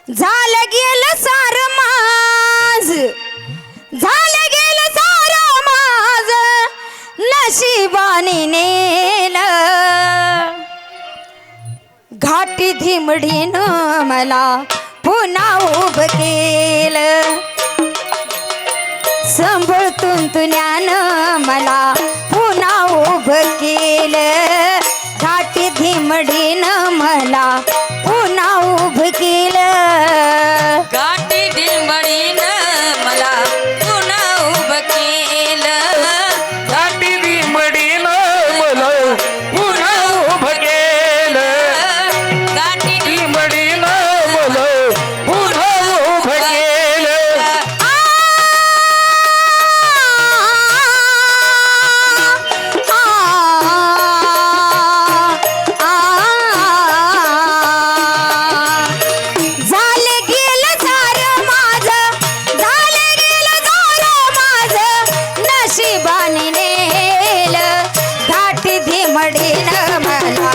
झालं गेलं सार माझ, झालं गेलं सार माझ, नशिबाने नेलं. घाटी धिमडीनं मला पुन्हा उभं केलं. संभळतून तुण्यानं मला पुन्हा उभं केलं. घाटी धिमडीनं मला पुन्हा उभं केलं. घाटी धिमडीनं मला पुन्हा उभं केलं. घाटी धिमडीनं मला पुन्हा उभं केलं. घाटी धिमडीनं मला पुन्हा उभं केलं. झालं गेलं सारं माझं, झालं गेलं सारं माझं, नशिबाने नेलं. घाटी धिमडीनं मला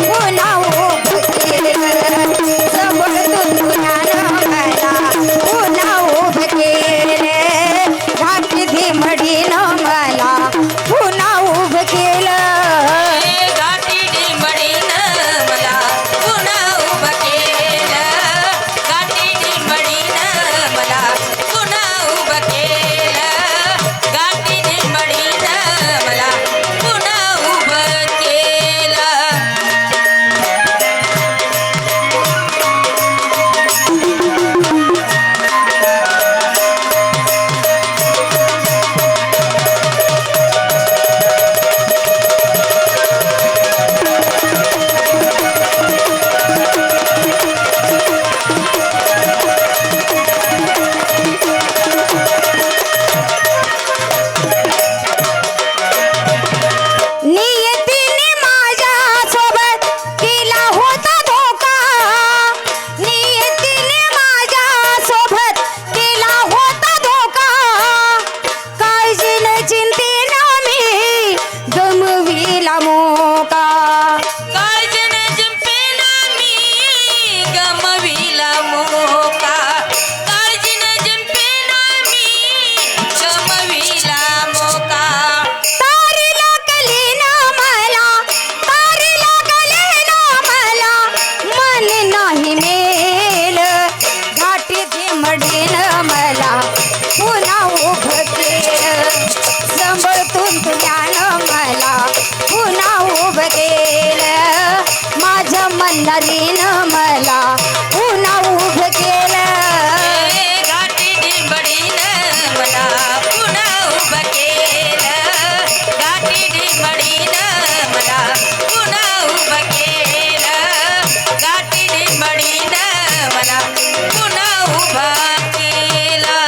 पुन्हा उभं केलं. संभळतून तुझ्यानं मला पुन्हा उभं केलं. घाटी धिमडीनं मला पुन्हा उभं केलं. घाटी धिमडीनं मला पुन्हा उभं केलं. घाटी धिमडीनं मला पुन्हा उभं केलं. घाटी धिमडीनं मला पुन्हा उभं केलं. नियतीने माझ्या सोबत केला होता धोका. नियतीने माझ्या सोबत केला होता धोका. काळजीने चिंतेने मी गमविला मोका. काळजीने जिंपेना मी गमविला मोका. काळजीने जिंपेना मी गमविला मोका. तारी लागली ना मला, तारी लागली ना मला, मन नाही मेल. घाटी धिमडीनं मला पुन्हा उभं केलं. संभळतून तुझ्यानं मला पुन्हा उभं केलं. माझ्या मल्हारीनं मला पुन्हा उभं केलं. घाटी धिमडीनं मला पुन्हा उभं केलं. घाटी धिमडीनं मला पुन्हा उभं केलं. घाटी धिमडीनं मला पुन्हा उभं केलं.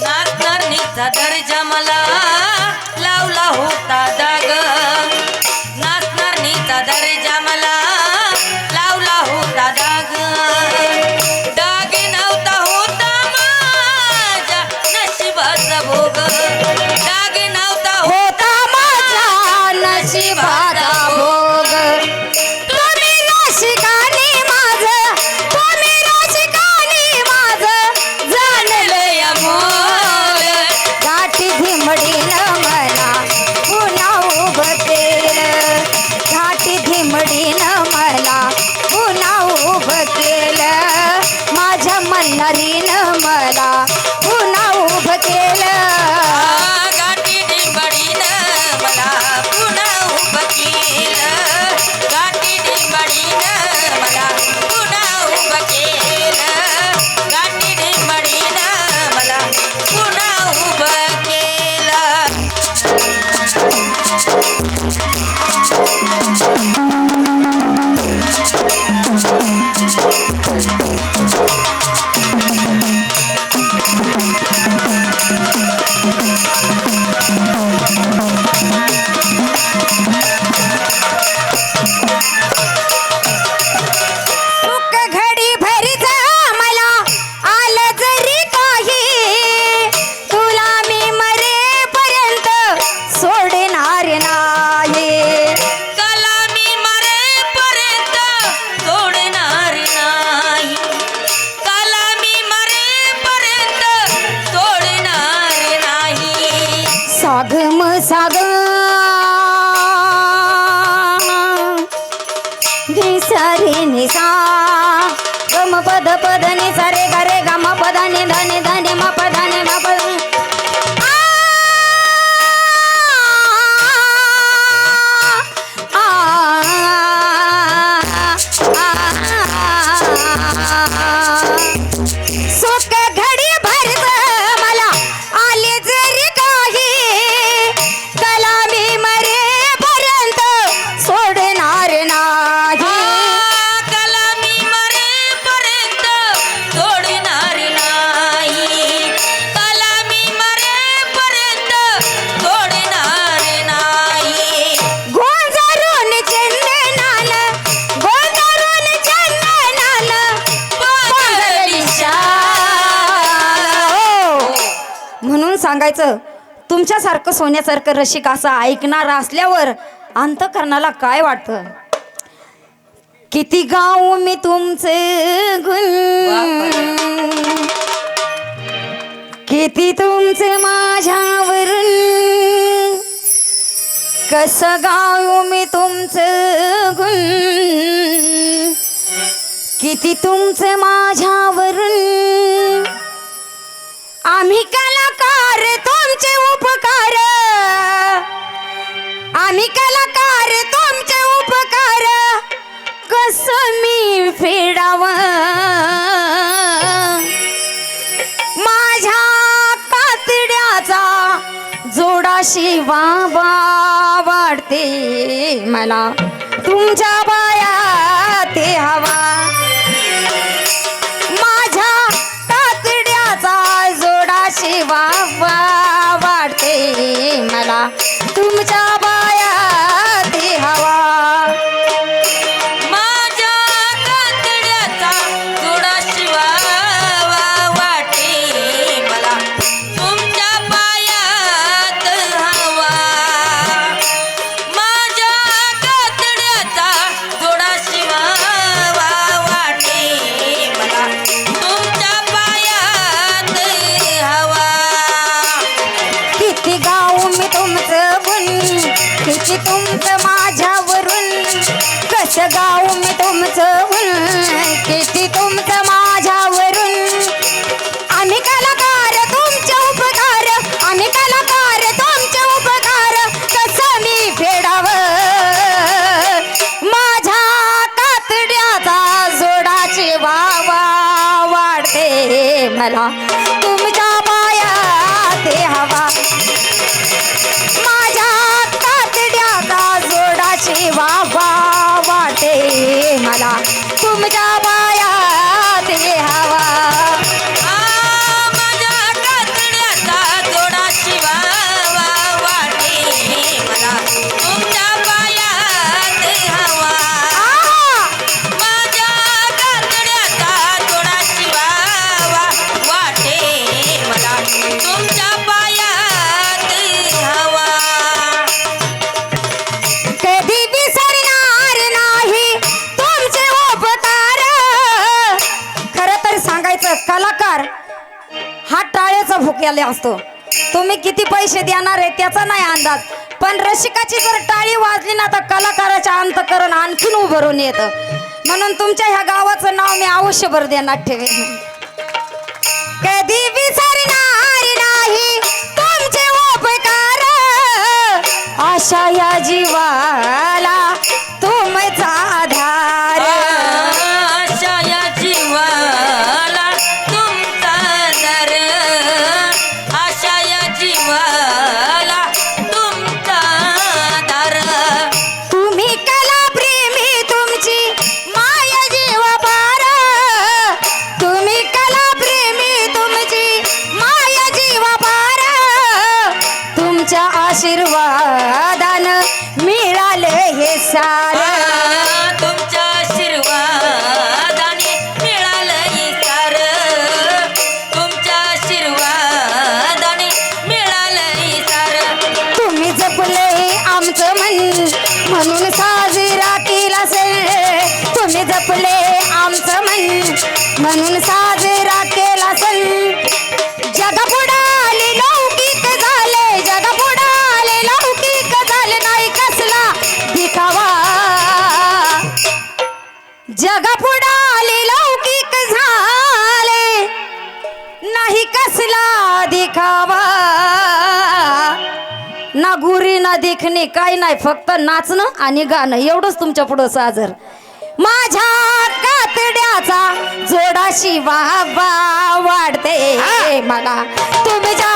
नाचणारीचा दर्जा मला लावला होता दाग. नाचणारीचा दर्जा मला लावला होता दाग. डाग नव्हता होता माझ्या नशिबाचा भोग. डाग नव्हता होता माझा नशिबाचा भोग. तुम्ही रसिकाने माझं, तुम्ही रसिकाने माझं जाणलं या मोल. घाटी धिमडीनं मला पुन्हा उभं केलं. घाटी धिमडीनं मला पुन्हा उभं केलं. माझ्या मल्हारीनं मला पुन्हा उभं केलं. साग निसारे निसा गम पद पद निसारे गरे गम पद नि धने धने म पद नि म पद सुख घडी भरत मला आले जरी काही कलामी मरेपर्यंत सोडणार नाही कलामी मरेपर्यंत सोडणार नाही कलामी मरेपर्यंत सोडणार नाही गोंजारून चंदनाल गोंजारून चंदनाल पांघरली शाल. म्हणून सांगायचं तुमच्यासारखं सोन्यासारखं रसिक असं ऐकणार असल्यावर अंतकरणाला काय वाटतं. किती गाऊ मी तुमचे गुण किती तुमचे माझ्यावरून कसं गाऊ मी तुमचं गुण किती तुमचे माझ्यावरून आम्ही कलाकार तुमचे उपकार आम्ही कलाकार तुमचे उपकार कसं मी फेडावं माझ्या कातड्याचा जोडाशी वावा वाढते मला तुमच्या बाया ते हवा माझ्या कातड्याचा जोडाशी वावा वाढते मला तुमच्या बाया ते हवा माझ्या कातड्याचा थोडा शिवा वाटे मला तुमच्या पायात हवा माझ्या कातड्याचा थोडा शिवा वाटे मला तुमच्या पायात हवा किती गाऊ मी तुमचं गुण किती तुमचं माझ्यावरून कसं गाऊ मी तुमचं गुण किती तुमचं माझ्यावरून आम्ही कलाकार तुमचे उपकार आम्ही कलाकार तुमचे उपकार कसं मी फेडावं माझ्या कातड्याचा जोडाची वावा वाढते मला तुमच्या पाया ते हवा माझ्या कातड्याचा जोडाची वावा वाटे मला तुमच्या पाया ते हवा माझ्या कातड्याचा थोडा शिवा वाटे मला तुमच्या पायात हवा माझ्या कातड्याचा थोडा शिवा वाटे मला तुमच्या पायात हवा कधी विसरणार नाही तुमचे उपकार खरं तर सांगायचं कलाकार हा टाळ्याचा भुक्याला असतो तुम्ही किती पैसे देणार आहे त्याचा नाही अंदाज पण रसिकाची जर टाळी वाजली ना तर कलाकाराच्या अंतकरण आणखीन उभरून येतं म्हणून तुमच्या ह्या गावाचं नाव मी आयुष्यभर देण्यात ठेवेन कधी विसरणार नाही तुमचे उपकार आशा या जीवाला तुमचा आधार आशा या जीवाला तुमचा दर आशा या जीवाला तुमचा दर तुम्ही कला प्रेमी तुमची माया जीव पार तुम्ही कला प्रेमी तुमची माया जीव पार तुमच्या आशीर्वादानं मिळाले हे सारं तुमच्या आशीर्वादाने मिळालं हे सारं तुमच्या आशीर्वादाने मिळालं हे सारं तुम्ही जपले आमचं मन म्हणून साजरा केला सण तुम्ही जपले आमचं मन म्हणून साजरा केला सण जगा पुढाले लौकिक झाले जगा पुढाले लौकिक देखणे काही नाही, फक्त नाचणं आणि गाणं एवढंच तुमच्या पुढं साजर. माझ्या कातड्याचा जोडाशी वाहवा वाढते मला तुमच्या